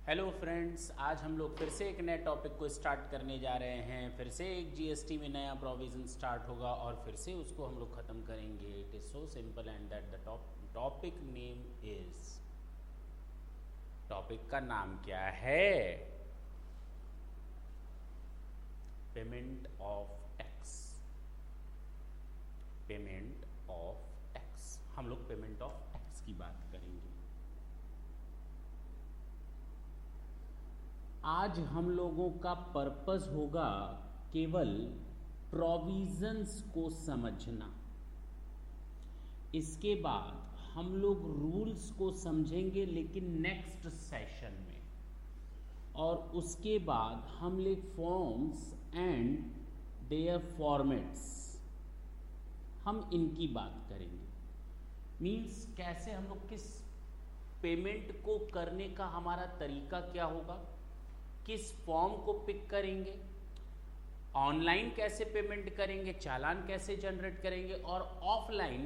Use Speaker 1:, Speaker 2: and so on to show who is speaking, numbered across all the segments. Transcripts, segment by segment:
Speaker 1: Hello friends, आज हम लोग फिर से एक नए टॉपिक को स्टार्ट करने जा रहे हैं। फिर से एक जीएसटी में नया प्रोविज़न स्टार्ट होगा और फिर से उसको हम लोग ख़त्म करेंगे। It is so simple and that the topic name is, topic का नाम क्या है? Payment of tax. Payment of tax, हम लोग पेमेंट ऑफ टैक्स की बात करेंगे। आज हम लोगों का पर्पस होगा केवल प्रोविजंस को समझना। इसके बाद हम लोग रूल्स को समझेंगे, लेकिन नेक्स्ट सेशन में। और उसके बाद हम लोग फॉर्म्स एंड देयर फॉर्मेट्स, हम इनकी बात करेंगे। मीन्स कैसे हम लोग किस पेमेंट को करने का हमारा तरीका क्या होगा, किस फॉर्म को पिक करेंगे, ऑनलाइन कैसे पेमेंट करेंगे, चालान कैसे जनरेट करेंगे, और ऑफलाइन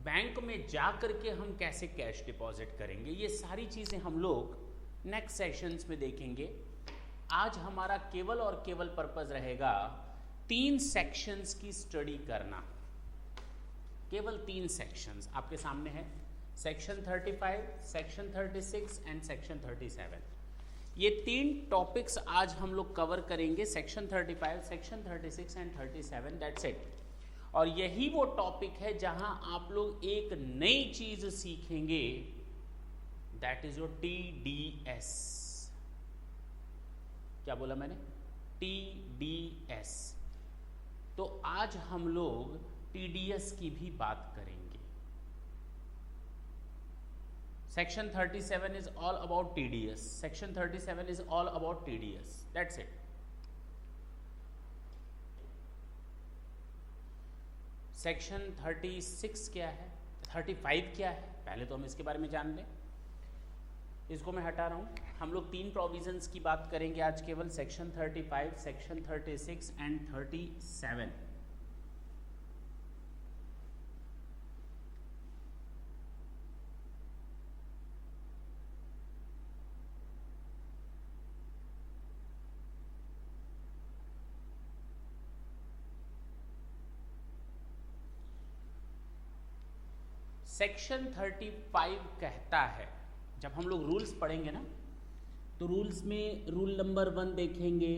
Speaker 1: बैंक में जा करके हम कैसे कैश डिपॉजिट करेंगे। ये सारी चीज़ें हम लोग नेक्स्ट सेशंस में देखेंगे। आज हमारा केवल और केवल पर्पस रहेगा 3 सेक्शंस की स्टडी करना। केवल 3 सेक्शंस आपके सामने है, सेक्शन 35, सेक्शन 36 एंड सेक्शन 37। ये 3 टॉपिक्स आज हम लोग कवर करेंगे, section 35, section 36 and 37, that's it. और यही वो टॉपिक है जहां आप लोग एक नई चीज सीखेंगे, दैट इज योर TDS। क्या बोला मैंने? TDS। तो आज हम लोग TDS की भी बात करेंगे। Section 37 is all about TDS. Section 37 is all about TDS. That's it. Section 36 क्या है, 35 क्या है, पहले तो हम इसके बारे में जान लें। इसको मैं हटा रहा हूँ। हम लोग 3 प्रोविजंस की बात करेंगे आज केवल, सेक्शन 35, सेक्शन 36 एंड 37। सेक्शन 35 कहता है, जब हम लोग रूल्स पढ़ेंगे ना, तो रूल्स में रूल नंबर 1 देखेंगे,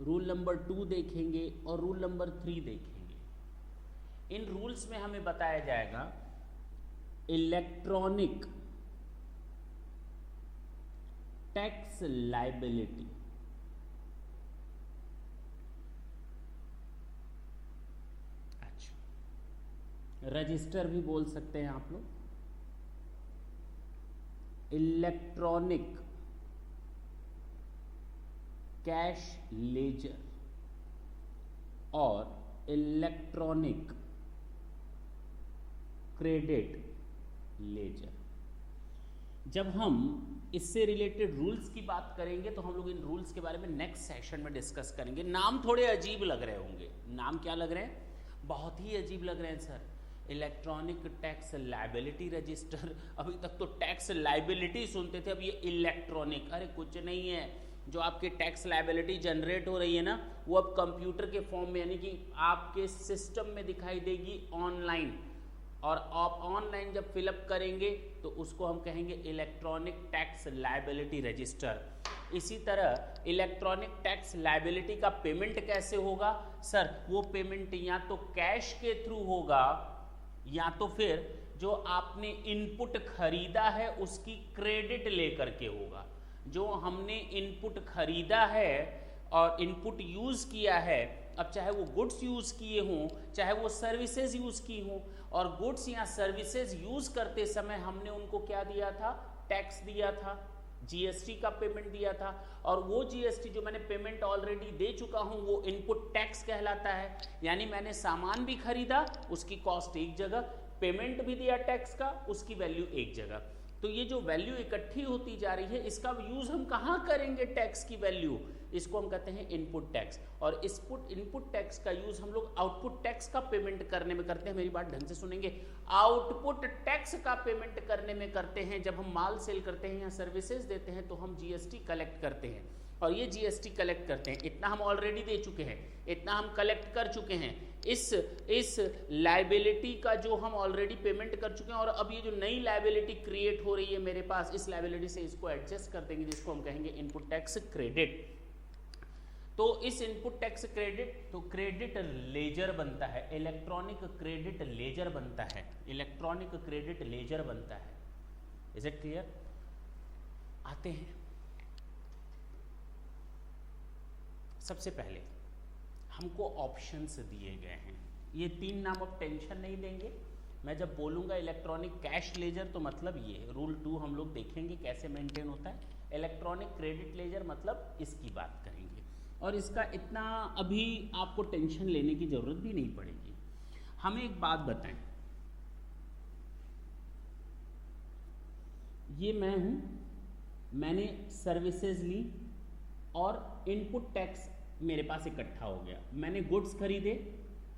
Speaker 1: रूल नंबर 2 देखेंगे और रूल नंबर 3 देखेंगे। इन रूल्स में हमें बताया जाएगा इलेक्ट्रॉनिक टैक्स लायबिलिटी। रजिस्टर भी बोल सकते हैं आप लोग, इलेक्ट्रॉनिक कैश लेजर और इलेक्ट्रॉनिक क्रेडिट लेजर। जब हम इससे रिलेटेड रूल्स की बात करेंगे तो हम लोग इन रूल्स के बारे में नेक्स्ट सेशन में डिस्कस करेंगे। नाम थोड़े अजीब लग रहे होंगे, नाम क्या लग रहे हैं? बहुत ही अजीब लग रहे हैं sir. Electronic tax liability register, अभी तक तो टैक्स लायबिलिटी सुनते थे, अब ये इलेक्ट्रॉनिक। अरे कुछ नहीं है, जो आपके टैक्स लायबिलिटी जनरेट हो रही है ना, वो अब कंप्यूटर के फॉर्म में, यानी कि आपके सिस्टम में दिखाई देगी ऑनलाइन। और आप ऑनलाइन जब फिलअप करेंगे तो उसको हम कहेंगे इलेक्ट्रॉनिक टैक्स लायबिलिटी रजिस्टर। इसी तरह इलेक्ट्रॉनिक टैक्स लायबिलिटी का पेमेंट कैसे होगा सर? वो पेमेंट या तो कैश के थ्रू होगा या तो फिर जो आपने इनपुट खरीदा है उसकी क्रेडिट लेकर के होगा। जो हमने इनपुट खरीदा है और इनपुट यूज़ किया है, अब चाहे वो गुड्स यूज़ किए हों, चाहे वो सर्विसेज यूज़ की हों, और गुड्स या सर्विसेज यूज़ करते समय हमने उनको क्या दिया था? टैक्स दिया था, जीएसटी का पेमेंट दिया था। और वो जीएसटी जो मैंने पेमेंट ऑलरेडी दे चुका हूं वो इनपुट टैक्स कहलाता है। यानी मैंने सामान भी खरीदा, उसकी कॉस्ट एक जगह, पेमेंट भी दिया टैक्स का, उसकी वैल्यू एक जगह। तो ये जो वैल्यू इकट्ठी होती जा रही है, इसका यूज हम कहाँ करेंगे? टैक्स की वैल्यू इसको हम कहते हैं इनपुट टैक्स। और इनपुट टैक्स का यूज हम लोग आउटपुट टैक्स का पेमेंट करने में करते हैं। मेरी बात ढंग से सुनेंगे, आउटपुट टैक्स का पेमेंट करने में करते हैं। जब हम माल सेल करते हैं या सर्विसेज देते हैं तो हम जीएसटी कलेक्ट करते हैं, और ये जीएसटी कलेक्ट करते हैं, इतना हम ऑलरेडी दे चुके हैं, इतना हम कलेक्ट कर चुके हैं। इस लाइबिलिटी का जो हम ऑलरेडी पेमेंट कर चुके हैं, और अब ये जो नई लाइबिलिटी क्रिएट हो रही है मेरे पास, इस लाइबिलिटी से इसको एडजस्ट कर देंगे, जिसको हम कहेंगे इनपुट टैक्स क्रेडिट। तो इस इनपुट टैक्स क्रेडिट, तो क्रेडिट लेजर बनता है, इलेक्ट्रॉनिक क्रेडिट लेजर बनता है, इलेक्ट्रॉनिक क्रेडिट लेजर बनता है। Is it clear? आते हैं, सबसे पहले हमको ऑप्शंस दिए गए हैं। ये 3 नाम, अब टेंशन नहीं देंगे। मैं जब बोलूँगा इलेक्ट्रॉनिक कैश लेजर तो मतलब ये रूल 2 हम लोग देखेंगे कैसे मेंटेन होता है। इलेक्ट्रॉनिक क्रेडिट लेजर मतलब इसकी बात करेंगे, और इसका इतना अभी आपको टेंशन लेने की ज़रूरत भी नहीं पड़ेगी। हमें एक बात बताएं, ये मैं हूँ, मैंने सर्विसेज ली और इनपुट टैक्स मेरे पास इकट्ठा हो गया, मैंने गुड्स खरीदे,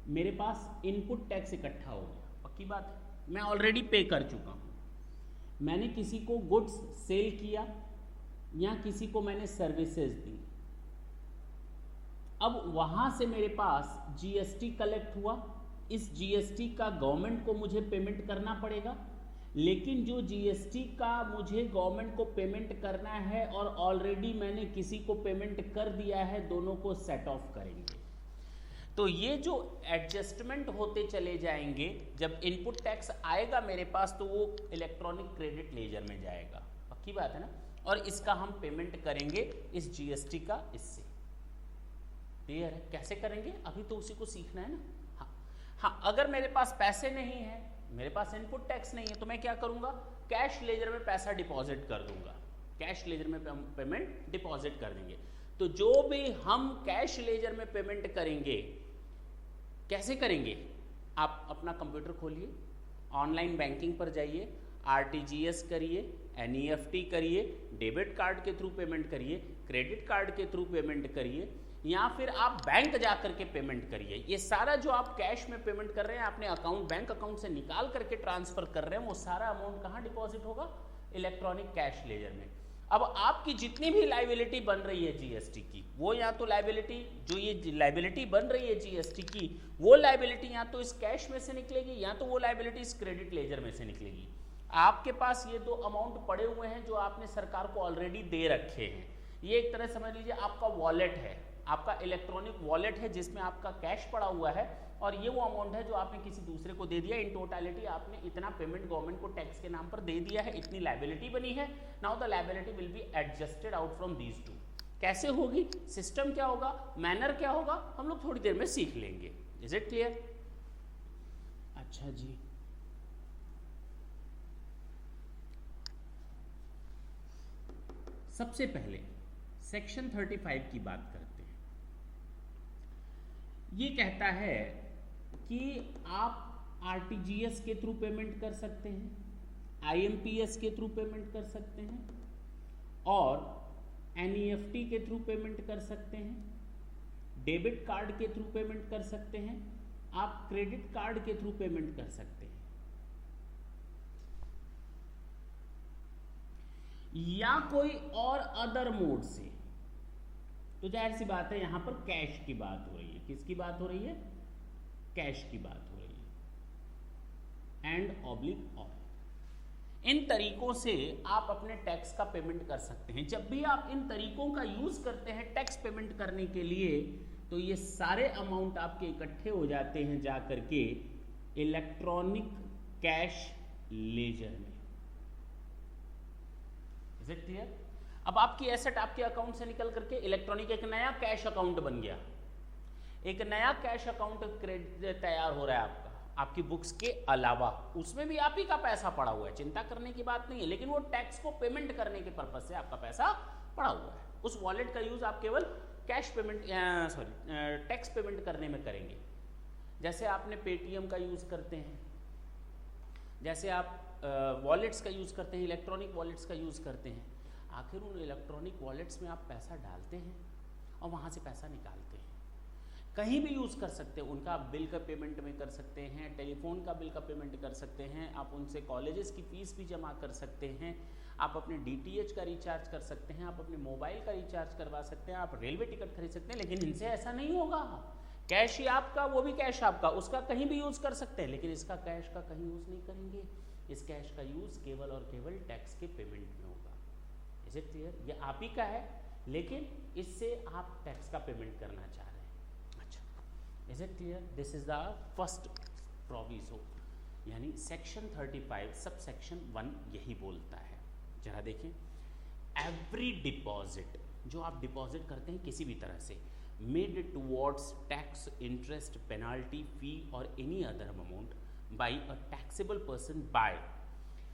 Speaker 1: मेरे पास इनपुट टैक्स इकट्ठा हो गया। पक्की बात है, मैं ऑलरेडी पे कर चुका हूँ। मैंने किसी को गुड्स सेल किया या किसी को मैंने सर्विसेज दी, अब वहाँ से मेरे पास जीएसटी कलेक्ट हुआ। इस जीएसटी का गवर्नमेंट को मुझे पेमेंट करना पड़ेगा, लेकिन जो जीएसटी का मुझे गवर्नमेंट को पेमेंट करना है और ऑलरेडी मैंने किसी को पेमेंट कर दिया है, दोनों को सेट ऑफ करेंगे। तो ये जो एडजस्टमेंट होते चले जाएंगे, जब इनपुट टैक्स आएगा मेरे पास तो वो इलेक्ट्रॉनिक क्रेडिट लेजर में जाएगा। पक्की बात है ना? और इसका हम पेमेंट करेंगे इस जीएसटी का इससे। क्लियर है? कैसे करेंगे अभी तो उसी को सीखना है ना। हाँ, अगर मेरे पास पैसे नहीं है, मेरे पास इनपुट टैक्स नहीं है, तो मैं क्या करूंगा, कैश लेजर में पैसा डिपॉजिट कर दूंगा, कैश लेजर में पेमेंट डिपॉजिट कर देंगे। तो जो भी हम कैश लेजर में पेमेंट करेंगे, कैसे करेंगे? आप अपना कंप्यूटर खोलिए, ऑनलाइन बैंकिंग पर जाइए, आरटीजीएस करिए, एनईएफटी करिए, डेबिट कार्ड के थ्रू पेमेंट करिए, क्रेडिट कार्ड के थ्रू पेमेंट करिए, या फिर आप बैंक जा करके पेमेंट करिए। ये सारा जो आप कैश में पेमेंट कर रहे हैं, अपने अकाउंट, बैंक अकाउंट से निकाल करके ट्रांसफर कर रहे हैं, वो सारा अमाउंट कहाँ डिपॉजिट होगा? इलेक्ट्रॉनिक कैश लेजर में। अब आपकी जितनी भी लाइबिलिटी बन रही है जीएसटी की, वो या तो लाइबिलिटी, जो ये लाइबिलिटी बन रही है जीएसटी की, वो लाइबिलिटी या तो इस कैश में से निकलेगी, या तो वो लाइबिलिटी इस क्रेडिट लेजर में से निकलेगी। आपके पास ये 2 अमाउंट पड़े हुए हैं जो आपने सरकार को ऑलरेडी दे रखे हैं। ये एक तरह समझ लीजिए आपका वॉलेट है, आपका इलेक्ट्रॉनिक वॉलेट है जिसमें आपका कैश पड़ा हुआ है, और ये वो अमाउंट है जो आपने किसी दूसरे को दे दिया। इन टोटलिटी आपने इतना पेमेंट गवर्नमेंट को टैक्स के नाम पर दे दिया है, इतनी लायबिलिटी बनी है। Now the liability will be adjusted out from these two. कैसे होगी, सिस्टम क्या होगा, मैनर क्या होगा, हम लोग थोड़ी देर में सीख लेंगे। Is it clear? अच्छा जी, सबसे पहले सेक्शन 35 की बात करते हैं। ये कहता है कि आप आरटीजीएस के थ्रू पेमेंट कर सकते हैं, आईएमपीएस के थ्रू पेमेंट कर सकते हैं, और एनईएफटी के थ्रू पेमेंट कर सकते हैं, डेबिट कार्ड के थ्रू पेमेंट कर सकते हैं, आप क्रेडिट कार्ड के थ्रू पेमेंट कर सकते हैं, या कोई और अदर मोड से। तो जाहिर सी बात है यहां पर कैश की बात हो रही है। किसकी बात हो रही है? कैश की बात हो रही है। एंड ऑब्लिक ऑल, इन तरीकों से आप अपने टैक्स का पेमेंट कर सकते हैं। जब भी आप इन तरीकों का यूज करते हैं टैक्स पेमेंट करने के लिए, तो ये सारे अमाउंट आपके इकट्ठे हो जाते हैं जा करके इलेक्ट्रॉनिक कैश लेजर में। Is it clear? अब आपकी एसेट आपके अकाउंट से निकल करके इलेक्ट्रॉनिक एक नया कैश अकाउंट बन गया, एक नया कैश अकाउंट क्रेडिट तैयार हो रहा है आपका, आपकी बुक्स के अलावा उसमें भी आप ही का पैसा पड़ा हुआ है, चिंता करने की बात नहीं है, लेकिन वो टैक्स को पेमेंट करने के पर्पज से आपका पैसा पड़ा हुआ है। उस वॉलेट का यूज आप केवल कैश पेमेंट टैक्स पेमेंट करने में करेंगे। जैसे आपने पेटीएम का यूज करते हैं, जैसे आप वॉलेट्स का यूज करते हैं, इलेक्ट्रॉनिक वॉलेट्स का यूज करते हैं, आखिर उन इलेक्ट्रॉनिक वॉलेट्स में आप पैसा डालते हैं और वहाँ से पैसा निकालते हैं। कहीं भी यूज़ कर सकते हैं, उनका बिल का पेमेंट में कर सकते हैं, टेलीफोन का बिल का पेमेंट कर सकते हैं, आप उनसे कॉलेजेस की फ़ीस भी जमा कर सकते हैं, आप अपने DTH का रिचार्ज कर सकते हैं, आप अपने मोबाइल का रिचार्ज करवा सकते हैं, आप रेलवे टिकट खरीद सकते हैं। लेकिन इनसे ऐसा नहीं होगा। कैश ही आपका, वो भी कैश आपका, उसका कहीं भी यूज़ कर सकते हैं, लेकिन इसका कैश का कहीं यूज़ नहीं करेंगे। इस कैश का यूज़ केवल और केवल टैक्स के पेमेंट में होगा। Is it clear? ये आप ही का है, लेकिन इससे आप टैक्स का पेमेंट करना चाह रहे हैं। अच्छा, is it clear? This is the first proviso, यानी सेक्शन 35 सब सेक्शन 1 यही बोलता है। जरा देखें, एवरी डिपॉजिट, जो आप डिपॉजिट करते हैं किसी भी तरह से, made towards tax, interest, penalty, fee और any other amount by a taxable person by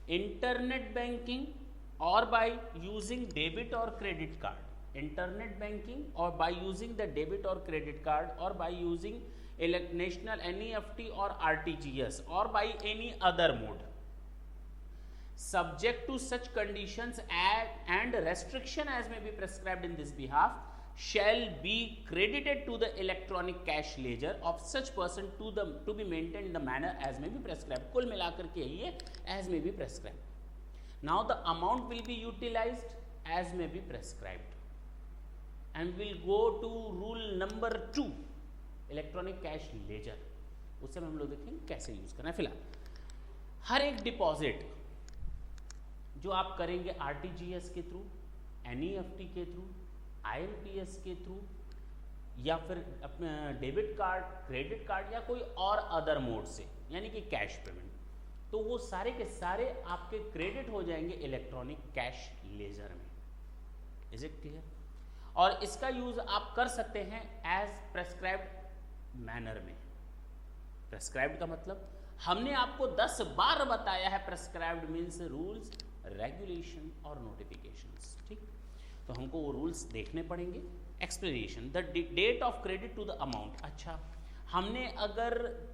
Speaker 1: internet banking or by using debit or credit card, internet banking or by using the debit or credit card or by using national NEFT or RTGS or by any other mode, subject to such conditions and restriction as may be prescribed in this behalf, shall be credited to the electronic cash ledger of such person to be maintained in the manner as may be prescribed. कुल मिलाकर के ये as may be prescribed. Now the amount will be utilized as may be prescribed, and we'll go to rule number 2, electronic cash ledger. उससे हम लोग देखेंगे कैसे use करना है। फिलहाल हर एक डिपॉजिट जो आप करेंगे RTGS के थ्रू, NEFT के थ्रू, IMPS के थ्रू, या फिर अपने डेबिट कार्ड, क्रेडिट कार्ड या कोई और अदर मोड से, यानी कि कैश पेमेंट, तो वो सारे के सारे आपके क्रेडिट हो जाएंगे इलेक्ट्रॉनिक कैश लेजर में। Is it clear? और इसका यूज आप कर सकते हैं एज प्रेस्क्राइब्ड मैनर में। प्रेस्क्राइब्ड का मतलब हमने आपको 10 बार बताया है, प्रेस्क्राइब्ड मीन्स रूल्स, रेगुलेशन और नोटिफिकेशंस। ठीक, तो हमको वो रूल्स देखने पड़ेंगे। Explanation, the date of credit to the amount. अच्छा, हमने अगर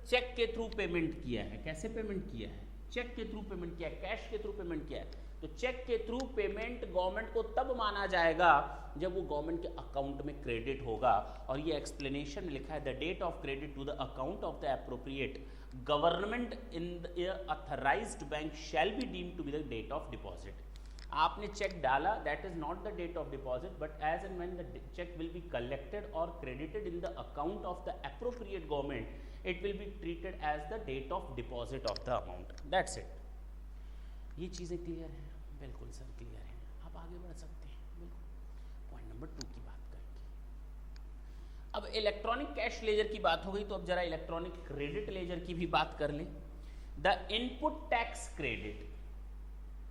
Speaker 1: चेक के थ्रू पेमेंट किया है, कैसे पेमेंट किया है? चेक के थ्रू पेमेंट किया है, कैश के थ्रू पेमेंट किया है, तो चेक के थ्रू पेमेंट गवर्नमेंट को तब माना जाएगा जब वो गवर्नमेंट के अकाउंट में क्रेडिट होगा। और ये एक्सप्लेनेशन में लिखा है, the date of credit to the account of the appropriate government in the authorised bank shall be deemed to be the date of deposit. आपने चेक डाला, that is not the date of deposit, but as and when the cheque will be collected और credited in the account of the appropriate government, it will be treated as the date of deposit of the amount. That's it. ये चीज़ें clear हैं? बिल्कुल sir clear है। आप आगे बढ़ सकते हैं। बिल्कुल। पॉइंट नंबर 2 की बात करेंगे। अब इलेक्ट्रॉनिक कैश लेजर की बात हो गई, तो अब जरा इलेक्ट्रॉनिक क्रेडिट लेजर की भी बात कर लें। द इनपुट टैक्स क्रेडिट,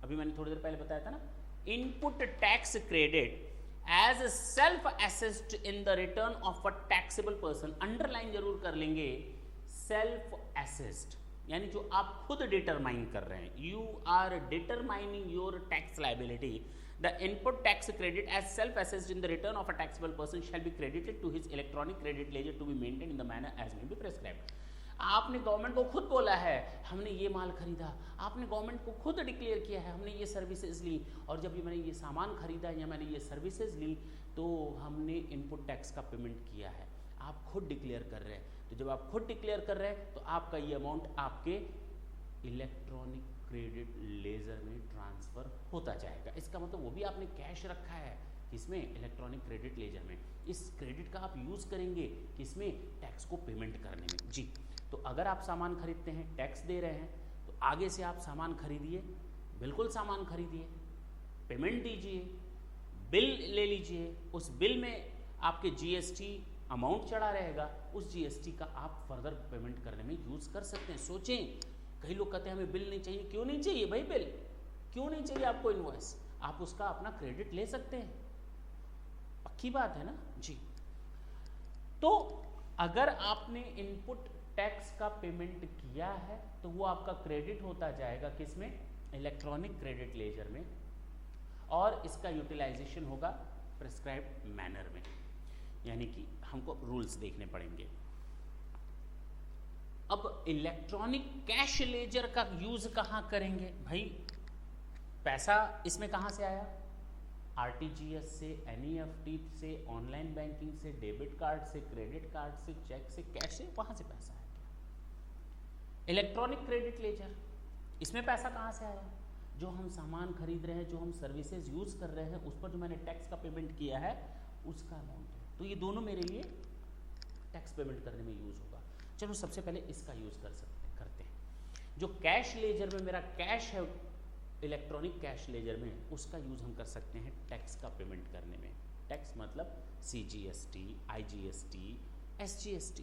Speaker 1: अभी मैंने थोड़ी देर पहले बताया था ना, input tax credit as self assessed in the return of a taxable person. Underline जरूर कर लेंगे, सेल्फ असेस्ड, यानी जो आप खुद डिटरमाइन कर रहे हैं, you are determining your tax liability. The input tax credit as self assessed in the return of a taxable person shall be credited to his electronic credit ledger to be maintained in the manner as may be prescribed. आपने government को खुद बोला है हमने ये माल खरीदा, आपने government को खुद डिक्लेयर किया है हमने ये सर्विसेज ली, और जब ये मैंने ये सामान खरीदा या मैंने ये सर्विसेज ली तो हमने इनपुट टैक्स का पेमेंट किया है। आप खुद डिक्लेयर कर रहे हैं, तो जब आप खुद डिक्लेयर कर रहे हैं तो आपका ये अमाउंट आपके इलेक्ट्रॉनिक क्रेडिट लेजर में ट्रांसफर होता जाएगा। इसका मतलब वो भी आपने कैश रखा है किसमें? इलेक्ट्रॉनिक क्रेडिट लेजर में। इस क्रेडिट का आप यूज करेंगे किसमें? टैक्स को पेमेंट करने में। जी, तो अगर आप सामान खरीदते हैं, टैक्स दे रहे हैं, तो आगे से आप सामान खरीदिए, बिल्कुल सामान खरीदिए, पेमेंट दीजिए, बिल ले लीजिए, उस बिल में आपके GST अमाउंट चढ़ा रहेगा, उस GST का आप फर्दर पेमेंट करने में यूज कर सकते हैं। सोचें, कई लोग कहते हैं हमें बिल नहीं चाहिए। क्यों नहीं चाहिए भाई बिल? क्यों नहीं चाहिए आपको इनवॉइस? आप उसका अपना क्रेडिट ले सकते हैं, पक्की बात है ना जी। तो अगर आपने इनपुट टैक्स का पेमेंट किया है तो वो आपका क्रेडिट होता जाएगा किसमें? इलेक्ट्रॉनिक क्रेडिट लेजर में, और इसका यूटिलाइजेशन होगा प्रिस्क्राइब्ड मैनर में, यानी कि हमको रूल्स देखने पड़ेंगे। अब इलेक्ट्रॉनिक कैश लेजर का यूज कहां करेंगे भाई? पैसा इसमें कहां से आया? आरटीजीएस से, एनईएफटी से, ऑनलाइन बैंकिंग से, डेबिट कार्ड से, क्रेडिट कार्ड से, चेक से, कैश से, वहां से पैसा आया क्या? इलेक्ट्रॉनिक क्रेडिट लेजर, इसमें पैसा कहाँ से आया? जो हम सामान खरीद रहे हैं, जो हम सर्विसेज यूज कर रहे हैं, उस पर जो मैंने टैक्स का पेमेंट किया है उसका अमाउंट है। तो ये दोनों मेरे लिए टैक्स पेमेंट करने में यूज होगा। चलो सबसे पहले इसका यूज करते हैं। जो कैश लेजर में मेरा कैश है, इलेक्ट्रॉनिक कैश लेजर में, उसका यूज हम कर सकते हैं टैक्स का पेमेंट करने में। टैक्स मतलब CGST, IGST, SGST,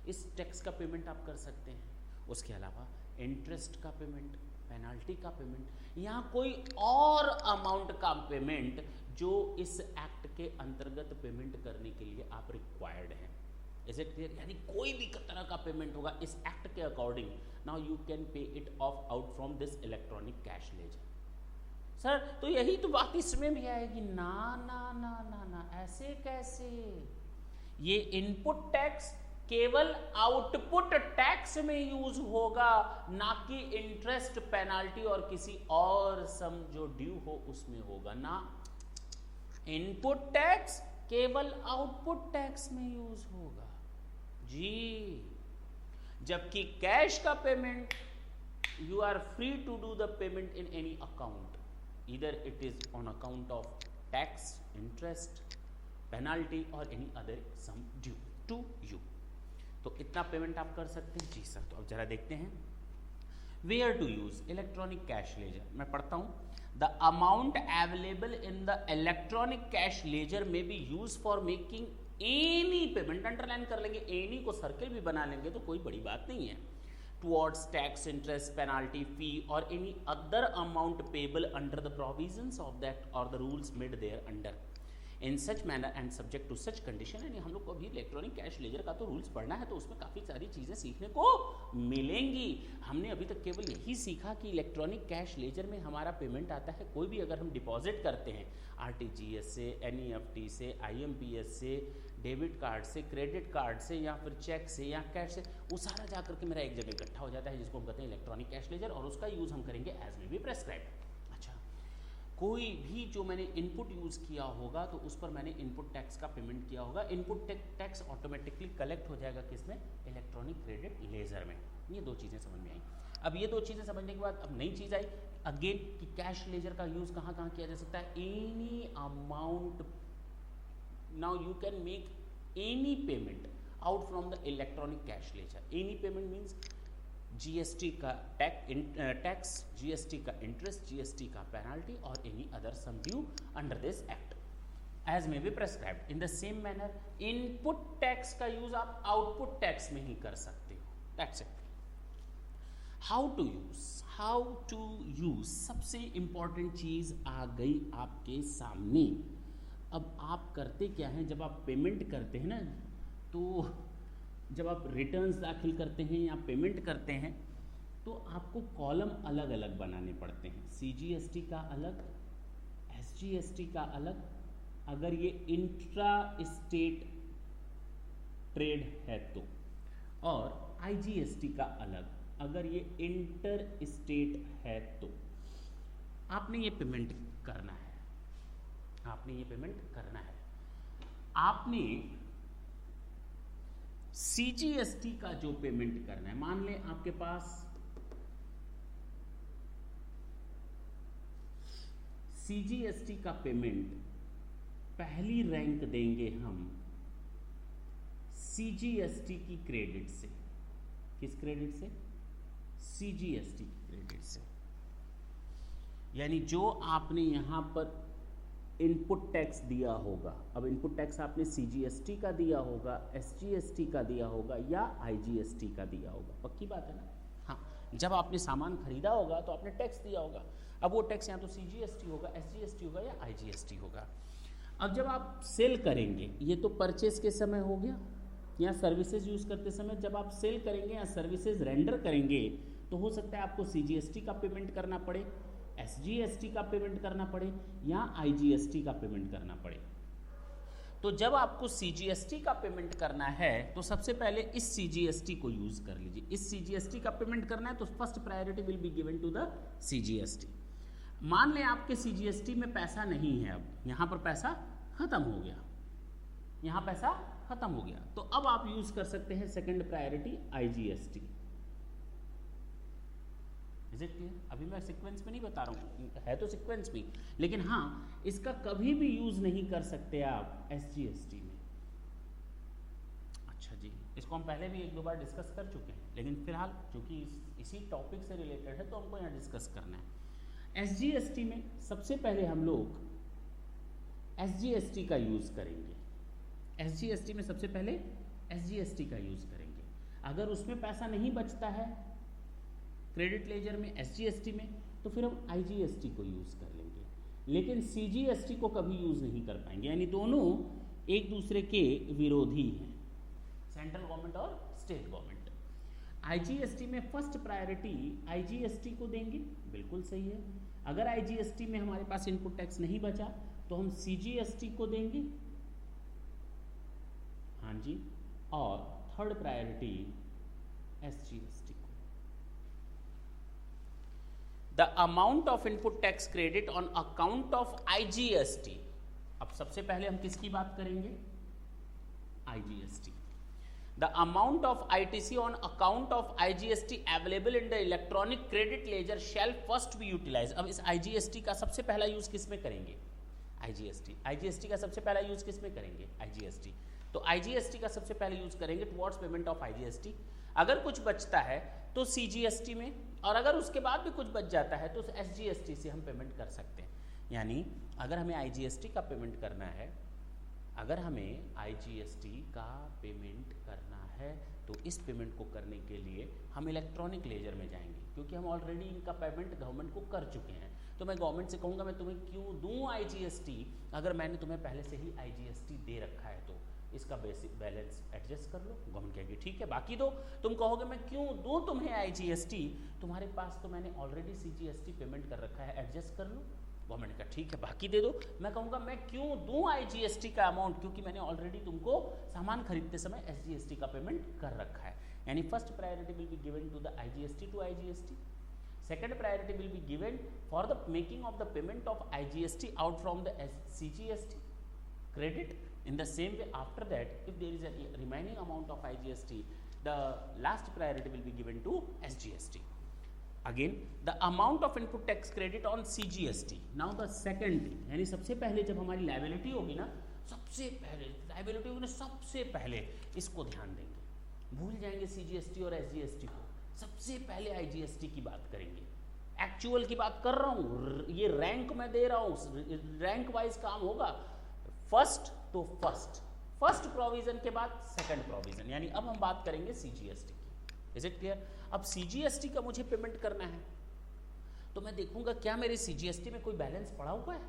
Speaker 1: इस टैक्स का पेमेंट आप कर सकते हैं। उसके अलावा इंटरेस्ट का पेमेंट, पेनाल्टी का पेमेंट, यहाँ कोई और अमाउंट का पेमेंट जो इस एक्ट के अंतर्गत पेमेंट करने के लिए आप रिक्वायर्ड हैं। Is it clear? यानी कोई भी तरह का पेमेंट होगा इस एक्ट के according, now you can pay it of out from this electronic cash laser. Sir तो यही तो बात इसमें भी आएगी। ना ना ना ना ना, ऐसे कैसे? ये इनपुट टैक्स केवल आउटपुट टैक्स में यूज होगा, ना कि इंटरेस्ट, पेनाल्टी और किसी और सम जो ड्यू हो उसमें होगा ना। इनपुट टैक्स केवल आउटपुट टैक्स में यूज होगा जी। जबकि कैश का payment you are free to do the payment in any account, either it is on account of tax, interest, penalty और any other sum due to you. तो इतना payment आप कर सकते हैं जी सर। तो अब जरा देखते हैं where to use electronic cash ledger. मैं पढ़ता हूं। The amount available in the electronic cash ledger may be use for making any payment, underline कर लेंगे, एनी को सर्किल भी बना लेंगे तो कोई बड़ी बात नहीं है, towards tax, interest, penalty, fee और any other amount payable under the provisions of that और the rules made thereunder in such manner and subject to such condition. यानी हम लोग को अभी इलेक्ट्रॉनिक कैश लेजर का तो रूल्स पढ़ना है, तो उसमें काफ़ी सारी चीज़ें सीखने को मिलेंगी। हमने अभी तक केवल यही सीखा कि इलेक्ट्रॉनिक कैश लेजर में हमारा पेमेंट आता है, कोई भी अगर हम डिपॉजिट करते हैं आरटीजीएस से, एनईएफटी से, आईएमपीएस से, डेबिट कार्ड से, क्रेडिट कार्ड से, या फिर चेक से या कैश से, वो सारा जा करके मेरा एक जगह इकट्ठा हो जाता है, जिसको हम कहते हैं इलेक्ट्रॉनिक कैश लेजर, और उसका यूज़ हम करेंगे एज में बी प्रेस्क्राइब्ड। कोई भी जो मैंने इनपुट यूज़ किया होगा तो उस पर मैंने इनपुट टैक्स का पेमेंट किया होगा, इनपुट टैक्स ऑटोमेटिकली कलेक्ट हो जाएगा किसमें? इलेक्ट्रॉनिक क्रेडिट लेजर में। ये दो चीज़ें समझ में आई। अब ये दो चीज़ें समझने के बाद अब नई चीज़ आई अगेन कि कैश लेजर का यूज़ कहाँ कहाँ किया जा सकता है। Any amount, now you can make any payment out from the electronic cash ledger. Any payment means GST का टैक्स, जीएसटी का इंटरेस्ट, जीएसटी का पेनाल्टी और any other sum due under this act as may be prescribed. In the same manner input tax का use आप output tax में ही कर सकते हो। That's it. How to use सबसे इंपॉर्टेंट चीज आ गई आपके सामने। अब आप करते क्या हैं, जब आप पेमेंट करते हैं ना, तो जब आप रिटर्न्स दाखिल करते हैं या पेमेंट करते हैं तो आपको कॉलम अलग अलग बनाने पड़ते हैं। सीजीएसटी का अलग, एसजीएसटी का अलग, अगर ये इंट्रा स्टेट ट्रेड है तो, और आईजीएसटी का अलग अगर ये इंटर स्टेट है तो। आपने ये पेमेंट करना है, आपने सीजीएसटी का जो पेमेंट करना है, मान लें आपके पास सीजीएसटी का पेमेंट पहली रैंक देंगे हम सीजीएसटी की क्रेडिट से। किस क्रेडिट से? सीजीएसटी की क्रेडिट से। यानी जो आपने यहां पर इनपुट टैक्स दिया होगा, अब इनपुट टैक्स आपने सीजीएसटी का दिया होगा, एसजीएसटी का दिया होगा या आईजीएसटी का दिया होगा, पक्की बात है ना? हाँ, जब आपने सामान खरीदा होगा तो आपने टैक्स दिया होगा। अब वो टैक्स या तो सीजीएसटी होगा, एसजीएसटी होगा या आईजीएसटी होगा। अब जब आप सेल करेंगे, ये तो परचेस के समय हो गया या सर्विसेज यूज करते समय, जब आप सेल करेंगे या सर्विसेज रेंडर करेंगे तो हो सकता है आपको सीजीएसटी का पेमेंट करना पड़े, एसजीएसटी का पेमेंट करना पड़े या आईजीएसटी का पेमेंट करना पड़े। तो जब आपको सीजीएसटी का पेमेंट करना है तो सबसे पहले इस सीजीएसटी को यूज कर लीजिए। इस सीजीएसटी का पेमेंट करना है तो first priority will be given to the CGST. मान लें आपके सीजीएसटी में पैसा नहीं है, अब यहां पर पैसा खत्म हो गया, यहां पैसा खत्म हो गया, तो अब आप यूज कर सकते हैं second priority IGST. Is it clear? अभी मैं सीक्वेंस में नहीं बता रहा हूँ, है तो सीक्वेंस में, लेकिन हाँ इसका कभी भी यूज नहीं कर सकते आप एसजीएसटी में। अच्छा जी, इसको हम पहले भी एक दो बार डिस्कस कर चुके हैं, लेकिन फिलहाल क्योंकि इसी टॉपिक से रिलेटेड है तो हमको यहाँ डिस्कस करना है। एसजीएसटी में सबसे पहले हम लोग एसजीएसटी का यूज करेंगे। एसजीएसटी में सबसे पहले एसजीएसटी का यूज करेंगे। अगर उसमें पैसा नहीं बचता है क्रेडिट लेजर में, एसजीएसटी में, तो फिर हम आईजीएसटी को यूज कर लेंगे, लेकिन सीजीएसटी को कभी यूज नहीं कर पाएंगे, यानी दोनों एक दूसरे के विरोधी हैं, सेंट्रल गवर्नमेंट और स्टेट गवर्नमेंट। आईजीएसटी में फर्स्ट प्रायोरिटी आईजीएसटी को देंगे, बिल्कुल सही है। अगर आईजीएसटी में हमारे पास इनपुट टैक्स नहीं बचा तो हम सीजीएसटी को देंगे, हाँ जी, और थर्ड प्रायोरिटी एसजीएसटी को। The amount of input tax credit on account of IGST. अब सबसे पहले हम किसकी बात करेंगे? IGST. The amount of ITC on account of IGST available in the electronic credit ledger shall first be utilize. अब इस आईजीएसटी का सबसे पहला यूज किस में करेंगे? आईजीएसटी का सबसे पहला यूज किस में करेंगे? आईजीएसटी। तो आईजीएसटी का सबसे पहले यूज करेंगे टुवर्ड्स पेमेंट ऑफ आईजीएसटी। अगर कुछ बचता है तो सीजीएसटी में, और अगर उसके बाद भी कुछ बच जाता है तो एसजीएसटी से हम पेमेंट कर सकते हैं। यानी अगर हमें आईजीएसटी का पेमेंट करना है, अगर हमें आईजीएसटी का पेमेंट करना है तो इस पेमेंट को करने के लिए हम इलेक्ट्रॉनिक लेजर में जाएंगे, क्योंकि हम ऑलरेडी इनका पेमेंट गवर्नमेंट को कर चुके हैं। तो मैं गवर्नमेंट से कहूँगा मैं तुम्हें क्यों दूँ आईजीएसटी, अगर मैंने तुम्हें पहले से ही आईजीएसटी दे रखा है तो इसका बेसिक बैलेंस एडजस्ट कर लो। गवर्नमेंट कहेगी ठीक है बाकी दो। तुम कहोगे मैं क्यों दूं तुम्हें आईजीएसटी, तुम्हारे पास तो मैंने ऑलरेडी सीजीएसटी पेमेंट कर रखा है, एडजस्ट कर लो। गवर्नमेंट का ठीक है बाकी दे दो। मैं कहूँगा मैं क्यों दूं आईजीएसटी का अमाउंट, क्योंकि मैंने ऑलरेडी तुमको सामान खरीदते समय एसजीएसटी का पेमेंट कर रखा है। यानी first priority will be given to the IGST to IGST, second priority will be given for the making of the payment of IGST out from the CGST credit. In the same way, after that, if there is a remaining amount of IGST, the last priority will be given to SGST. Again, the amount of input tax credit on CGST. Now the second thing, यानी सबसे पहले जब हमारी liability होगी ना, सबसे पहले liability होगी ना, सबसे पहले इसको ध्यान देंगे, भूल जाएंगे CGST और SGST को, सबसे पहले IGST की बात करेंगे। एक्चुअल की बात कर रहा हूँ, ये रैंक मैं दे रहा हूँ, रैंक वाइज काम होगा। फर्स्ट तो फर्स्ट प्रोविजन के बाद सेकंड प्रोविजन, यानी अब हम बात करेंगे सीजीएसटी की। Is it clear? अब सीजीएसटी का मुझे पेमेंट करना है तो मैं देखूंगा क्या मेरे सीजीएसटी में कोई बैलेंस पड़ा हुआ है,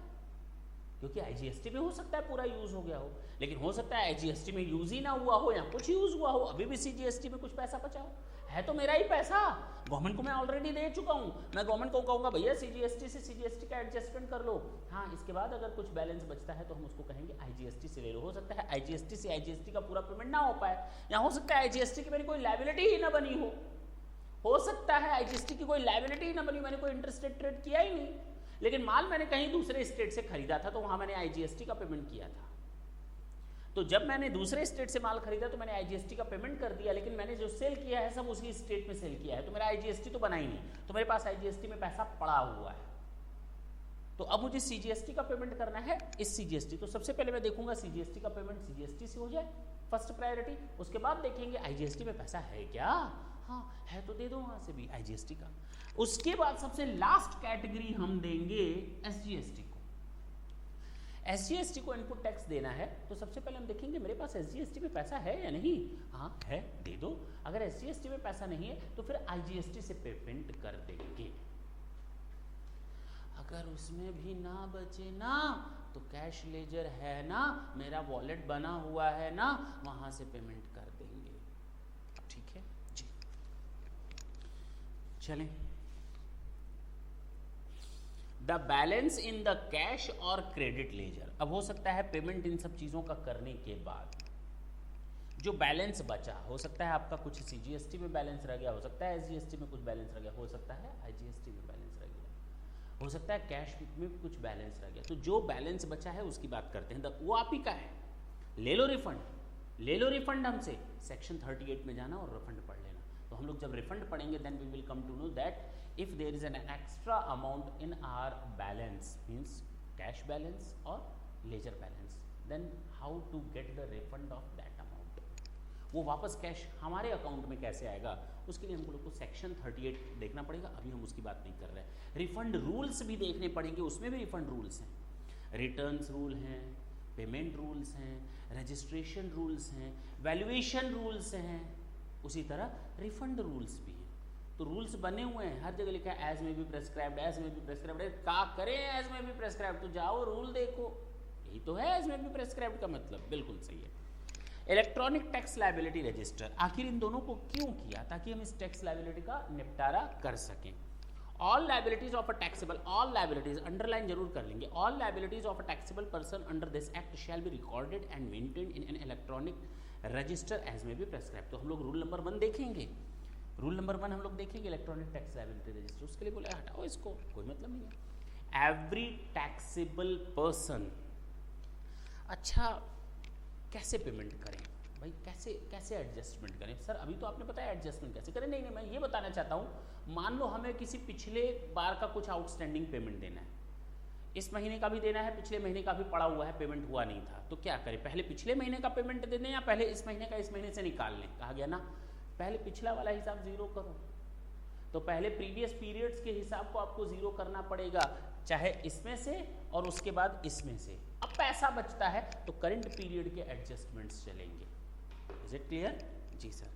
Speaker 1: क्योंकि आईजीएसटी में हो सकता है पूरा यूज हो गया हो, लेकिन हो सकता है आईजीएसटी में यूज ही ना हुआ हो या कुछ यूज हुआ हो, अभी भी सीजीएसटी में कुछ पैसा बचा हो। है तो मेरा ही पैसा, गवर्नमेंट को मैं ऑलरेडी दे चुका हूँ। मैं गवर्नमेंट को कहूँगा भैया सीजीएसटी से सीजीएसटी का एडजस्टमेंट कर लो। हाँ, इसके बाद अगर कुछ बैलेंस बचता है तो हम उसको कहेंगे आईजीएसटी से ले लो। हो सकता है आईजीएसटी से आईजीएसटी का पूरा पेमेंट ना हो पाए, या हो सकता है आईजीएसटी की मेरी कोई लायबिलिटी ही ना बनी हो सकता है आईजीएसटी की कोई लायबिलिटी ही ना बनी, मैंने कोई इंटरेस्टेड ट्रेड किया ही नहीं, लेकिन माल मैंने कहीं दूसरे स्टेट से खरीदा था तो वहां मैंने आईजीएसटी का पेमेंट किया था। तो जब मैंने दूसरे स्टेट से माल खरीदा तो मैंने आईजीएसटी का पेमेंट कर दिया, लेकिन मैंने जो सेल किया है सब उसी स्टेट में सेल किया है, तो मेरा आईजीएसटी तो बना ही नहीं, तो मेरे पास आईजीएसटी में पैसा पड़ा हुआ है। तो अब मुझे सीजीएसटी का पेमेंट करना है इस सीजीएसटी, तो सबसे पहले मैं देखूंगा सीजीएसटी का पेमेंट सीजीएसटी से हो जाए, फर्स्ट प्रायोरिटी। उसके बाद देखेंगे आईजीएसटी में पैसा है क्या, हाँ है तो दे दो वहां से भी आईजीएसटी का। उसके बाद सबसे लास्ट कैटेगरी हम देंगे एसजीएसटी को। एसजीएसटी को इनपुट टैक्स देना है तो सबसे पहले हम देखेंगे मेरे पास एसजीएसटी में पैसा है या नहीं, हाँ है दे दो। अगर एसजीएसटी में पैसा नहीं है तो फिर आईजीएसटी से पेमेंट कर देंगे। अगर उसमें भी ना बचे ना तो कैश लेजर है ना, मेरा वॉलेट बना हुआ है ना, वहां से पेमेंट कर देंगे। ठीक है जी, चलें। The balance in the cash और क्रेडिट लेजर। अब हो सकता है पेमेंट इन सब चीजों का करने के बाद जो बैलेंस बचा, हो सकता है आपका कुछ सीजीएसटी में बैलेंस रह गया, हो सकता है एसजीएसटी में कुछ बैलेंस रह गया, हो सकता है आईजीएसटी में बैलेंस रह गया। हो सकता है कैश में कुछ बैलेंस रह गया, तो जो बैलेंस बचा है उसकी बात करते हैं। वो आप ही का है, ले लो रिफंड हमसे, सेक्शन 38 में जाना और रिफंड पढ़ लेना। तो हम लोग जब रिफंड पढ़ेंगे then we will come to know that if there is an extra amount in our balance, means cash balance और ledger balance, then how to get the refund of that amount. वो वापस cash हमारे account में कैसे आएगा, उसके लिए हम लोग को सेक्शन 38 देखना पड़ेगा। अभी हम उसकी बात नहीं कर रहे हैं। रिफंड रूल्स भी देखने पड़ेंगे, उसमें भी रिफंड रूल्स हैं, रिटर्न्स रूल हैं, पेमेंट रूल्स हैं, रजिस्ट्रेशन रूल्स हैं, वैल्यूएशन रूल्स हैं, उसी तरह रिफंड रूल्स भी हैं। तो रूल्स बने हुए हैं, हर जगह लिखा है एज में भी प्रेस्क्राइब्ड, एज में भी प्रेस्क्राइब्ड। का करें एज में भी प्रेस्क्राइब्ड, तो जाओ रूल देखो, यही तो है एज में भी प्रेस्क्राइब्ड का मतलब, बिल्कुल सही है। इलेक्ट्रॉनिक टैक्स लायबिलिटी रजिस्टर, आखिर इन दोनों को क्यों किया, ताकि हम इस टैक्स लायबिलिटी का निपटारा कर सकें। All liabilities of a taxable, all liabilities underline जरूर कर लेंगे, all liabilities of a taxable person under this act shall be recorded and maintained in an electronic register as may be prescribe. तो हम लोग रूल नंबर 1 देखेंगे, rule number 1 हम लोग देखेंगे इलेक्ट्रॉनिक टैक्स लायबिलिटी रजिस्टर। उसके लिए बोले हटाओ इसको, कोई मतलब नहीं है। एवरी टैक्सेबल पर्सन, अच्छा कैसे पेमेंट करें भाई, कैसे एडजस्टमेंट करें सर, अभी तो आपने बताया एडजस्टमेंट कैसे करें। नहीं, मैं ये बताना चाहता हूँ, मान लो हमें किसी पिछले बार का कुछ आउटस्टैंडिंग पेमेंट देना है, इस महीने का भी देना है, पिछले महीने का भी पड़ा हुआ है, पेमेंट हुआ नहीं था, तो क्या करें, पहले पिछले महीने का पेमेंट दे दें या पहले इस महीने का इस महीने से निकाल लें। कहा गया ना पहले पिछला वाला हिसाब जीरो करो, तो पहले प्रीवियस पीरियड्स के हिसाब को आपको जीरो करना पड़ेगा, चाहे इसमें से और उसके बाद इसमें से। अब पैसा बचता है तो करंट पीरियड के एडजस्टमेंट्स चलेंगे। Is it clear? जी सर।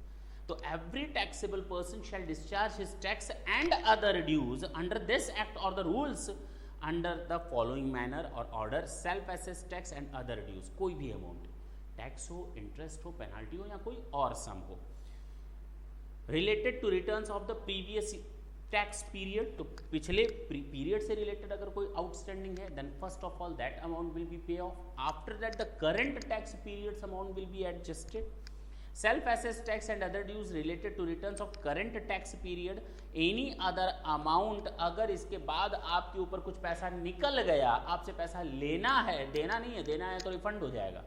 Speaker 1: तो every taxable person shall discharge his tax and other dues under this act और the rules under the following manner और order: self assess tax and other dues, कोई भी amount, tax हो, interest हो, penalty हो या कोई और सम हो, related to returns of the previous tax period. तो पिछले पीरियड से रिलेटेड अगर कोई आउटस्टैंडिंग है, then first of all that amount will be pay off. After that the current tax periods amount will be adjusted. Self assess tax and other dues related to returns of current tax period, any other amount, अगर इसके बाद आपके ऊपर कुछ पैसा निकल गया, आपसे पैसा लेना है, देना नहीं है, देना है तो रिफंड हो जाएगा,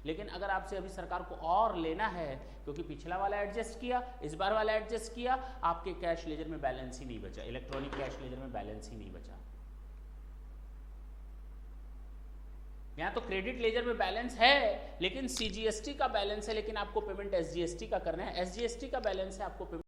Speaker 1: लेकिन अगर आपसे अभी सरकार को और लेना है क्योंकि पिछला वाला एडजस्ट किया, इस बार वाला एडजस्ट किया, आपके कैश लेजर में बैलेंस ही नहीं बचा, इलेक्ट्रॉनिक कैश लेजर में बैलेंस ही नहीं बचा। यहाँ तो क्रेडिट लेजर में बैलेंस है लेकिन CGST का बैलेंस है, लेकिन आपको पेमेंट SGST का करना है, SGST का बैलेंस है, आपको पेमेंट